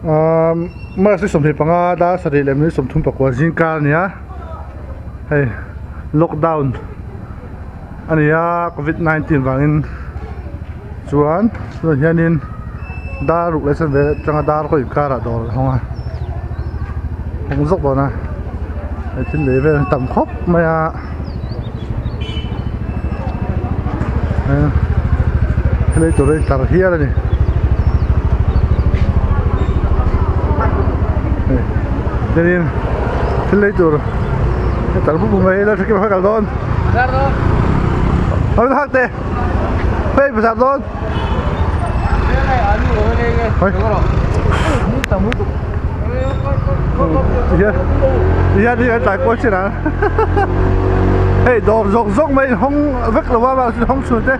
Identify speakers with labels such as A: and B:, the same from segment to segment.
A: มื่อสิสมเหตุปังอาดาสรีเลมนี้สมทุนปกว่าจิงการเนี่ยเฮ้ล็อกดาวน์อันนี้โควิด-19 วางินชวนส่วนยันนินดารุกเลสันเวจังดารุกอีกการะดอลห้องห้องซกบ่นะไอ้ที่เหลือเป็นต่ำครบมาเลยตัวเลยตาเฮียเลยนี่jadi telur terlalu bumbu lah sakit mahal don besar don apa hak teh hey besar don alu iya iya dia tak kuat sih lah hey dor zong zong main hong vek lah apa hong sulit teh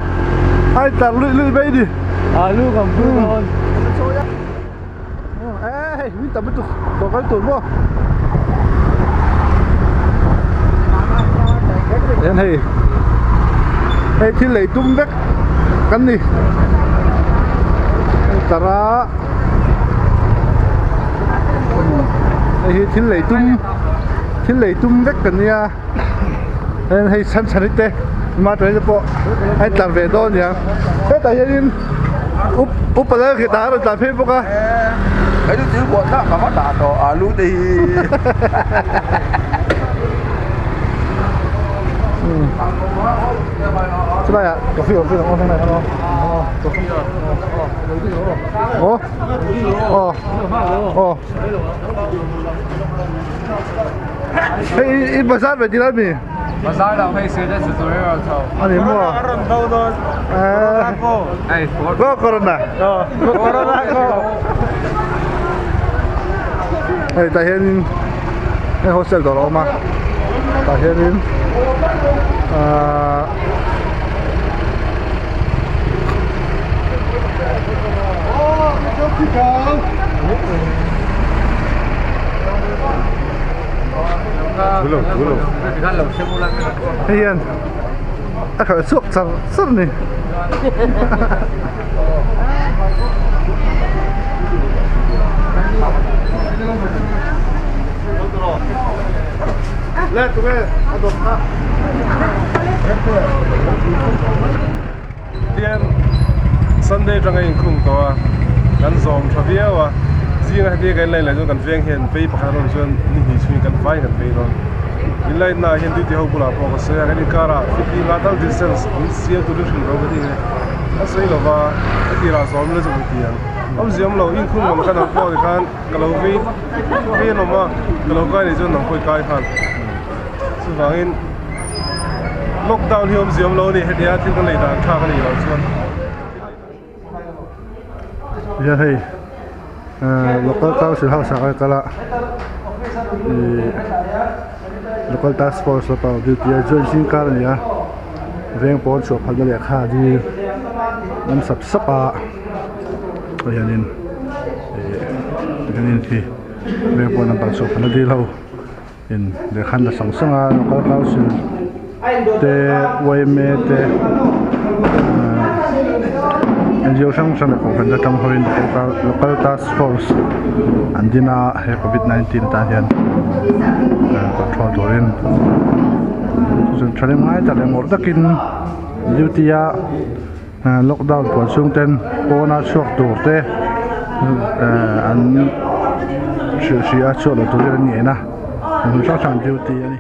A: hai tar lui bay đi alu kampung don minta betul bakal tuh boh yan hey thì lấy tum vek kan ni tara hey thì lấy tum vek kan ni hey san te mà tới po hey làm về đó nhá hey tại nhiên up pada kita rồi làm phim bốc à
B: cái thứ bọn nó mà bắt đạn đồ alu đi
A: 这边呀，有飞龙上来了哦，一百三百几来米。
B: mà sao đâu hay xưa đấy rồi sao
A: anh em mua có corona có đây tại hiện cái hostel đó mà tại hiện belum Ian agak sok ser nih lihat tuh aduh
C: Ian Sunday trong ngày khung to gắn dòm cho vía wa riêng hai cái này là do cần veng hiện vây bạc rồi cho nên hình suy cần vay cần vây rồi in lại na hiện đi học bula có sẽ cái cara 50 meter distance cũng siêu tôi được rồi cái này nó sẽ là và cái là dòm là dùng tiền ông diêm lâu in khung mà cái nào có thì kan cái lâu vây nó mà cái lâu cái này cho nó khôi cái kan sự vàng in lockdown thì ông diêm lâu này hết dia thì cái này đã khác cái này rồi chứ
A: giờ thì local council house cái là local task force là bảo duty join sinh ca này à veng pon chụp phật lệ kha đi năm sắp à vậy nên thì veng pon năm bảo chụp phật đi lâu nên để khăn là sẵn sàng à local council để quay mê để NGO sang là cũng phải trong hội local task force andina he COVID-19 ta hian control dorin sun thalem ngai ta leng or takin duty a lockdown pon sung ten pona chok tur te an shi a chok lo tur ni na sang duty ani